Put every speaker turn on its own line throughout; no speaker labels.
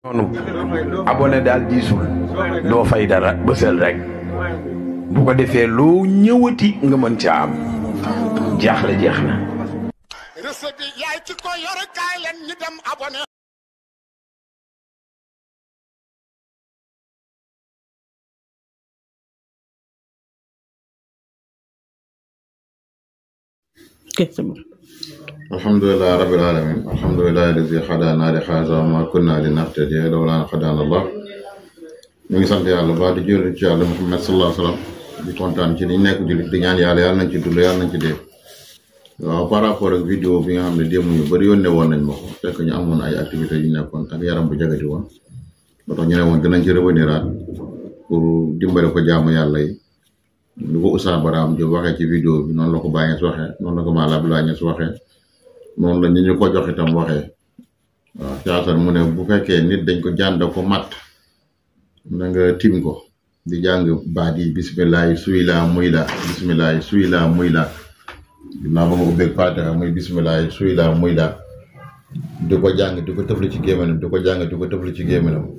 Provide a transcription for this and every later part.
noonu abonné daal diisul doo fay dara bësal rek bu ko defee loo ñëwati nga mën ca am jaaxle jeex na.
recette bi yaay ci ko yore kaay leen ñu dem abonné.
alhamdulilah rabbil alamin alhamdulilah allazi hadana li hadha ma kunna linahtadiya lawla an hadana Allah. ñu ngi sant yàlla ba di jël ci yàlla Muhammad sallallahu alayhi wa sallam di kontaan ci li nekk jullit di ñaan yàlla nañ ci dund yàlla nañ ci dee. waaw par rapport ak vidéo bi nga xam ne démb ñu bëri yónnee woon nañ ma ko fekk ñu amoon ay activités yu nekkoon ak yaram bu jagati woon ba tax ñu ne woon dinañ ci revenir pour dimbale ko jaamu yàlla yi. lu ko Oustaz Barham Diop waxee ci vidéo bi noonu la ko Baye Niass waxee noonu la ko Maam Abdoulaye Niass waxee noonu la ñu ko jox itam waxee waaw caasan mu ne bu fekkee nit dañ ko jànd ko matt na nga tim ko di jàng baat yi bisimilah suy laa muy la bisimilah suy laa muy la dinaa ba nga ubbeeg Fatiha muy bisimilah suy laa muy la di ko jàng di ko tëfli ci gémminam di ko jàng di ko tëfli ci gémminam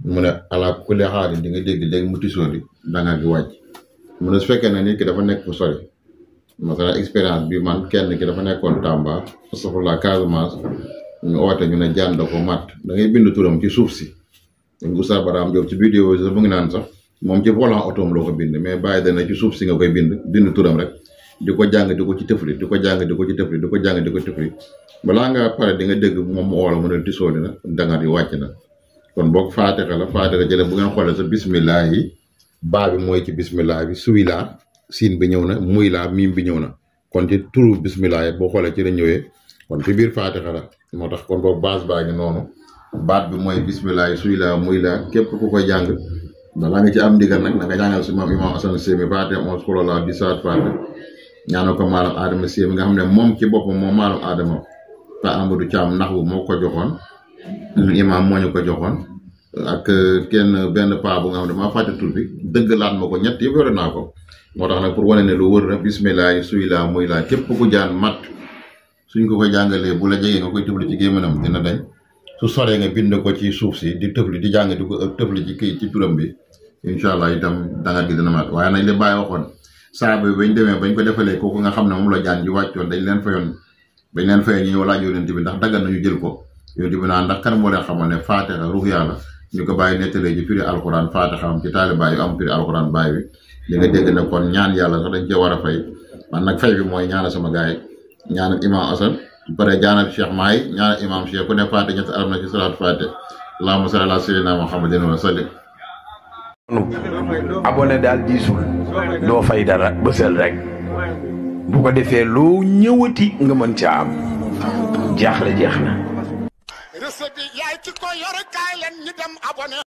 mu ne ala kulli xaal di nga dégg léegi mu tisoo di danga gi wàcc. mu ne su fekkee ne nit ki dafa nekk fu sori masalan expérience bi man kenn ki dafa nekkoon Tamba astafurlah Casamance ñu oote ñu ne jànd ko matt da ngay bind turam ci suuf si. donc Oustaz Barham Diop ci vidéo bi sax mu ngi naan sax moom ci volant otoom loo ko bind mais bàyyi dana ci suuf si nga koy bind turam rek di ko jàng di ko ci tëfli di ko jàng di ko ci tëfli di ko jàng di ko tëfli balaa nga pare di nga dégg moom mu oola mu ne tisooli na dangar yi wàcc na kon boog Fatiha la Fatiha jële bu ngeen xoolee sa bismillah yi baa bi mooy ci bismillah bi suy laa siin bi ñëw na muy laa miim bi ñëw na kon ci turu bismillah yi boo xoolee ci la ñëwee kon ci biir Fatiha la moo tax kon boobu base baa ngi noonu baat bi mooy bismillah yi suy laa muy laa képp ku koy jàng balaa nga ci am ndigal nag na nga jàngal si maam imam Assane Sémi Fatiha 11 xulala di saat Fatiha ñaanal ko maalam Adama Sémi nga xam ne moom ci boppam moom maalam Adama Pa Amadou Thiam nax bu moo ko joxoon imam moo ñu ko joxoon ak kenn benn paa bu nga xam ne maa fàtte tur bi dëgg laat ma ko ñett yëpp yore naa ko moo tax nag pour wane ne lu wër na bismillah suy laa muy laa képp ku jaan mat suñ ko koy jàngalee bu la jegee nga koy tëfli ci gémminam dina dañ su soree nga bind ko ci suuf si di tëfli di jàng di ko tëfli ci kii ci turam bi incha allah itam danga gi dina mat waaye nañ li bàyyi waxoon saaba bañ demee bañ ko defalee kooku nga xam ne moom la jaan ji wàccoon dañ leen fayoon ñu ñëw laaj yonent bi ndax daggal nañu jël ko yonent bi naan ndax kan moo leen xamoon ne Faatiha ruux yàlla ñu ko bàyyi nettalee ci firi alxuraan Faatiha am ci taaliba yu am firi alxuraan bàyyi bi di nga dégg ne kon ñaan yàlla sax dañ cee war a fay man nag fay bi mooy ñaanal sama gaay ñaanal imam Assane pare ñaanal Cheikh Maay ñaanal imam Cheikh ku ne Faatiha ñetti alam na ci salaatu Faatiha allahumma salli ala sayyidina Muhammadin wa sallim.
abonné daal diisul doo fay dara bësal rek bu ko defee loo ñëwati nga mën ca am jaaxle jeex na.
recette bi yaay ci ko yore kaay leen ñu dem abonné.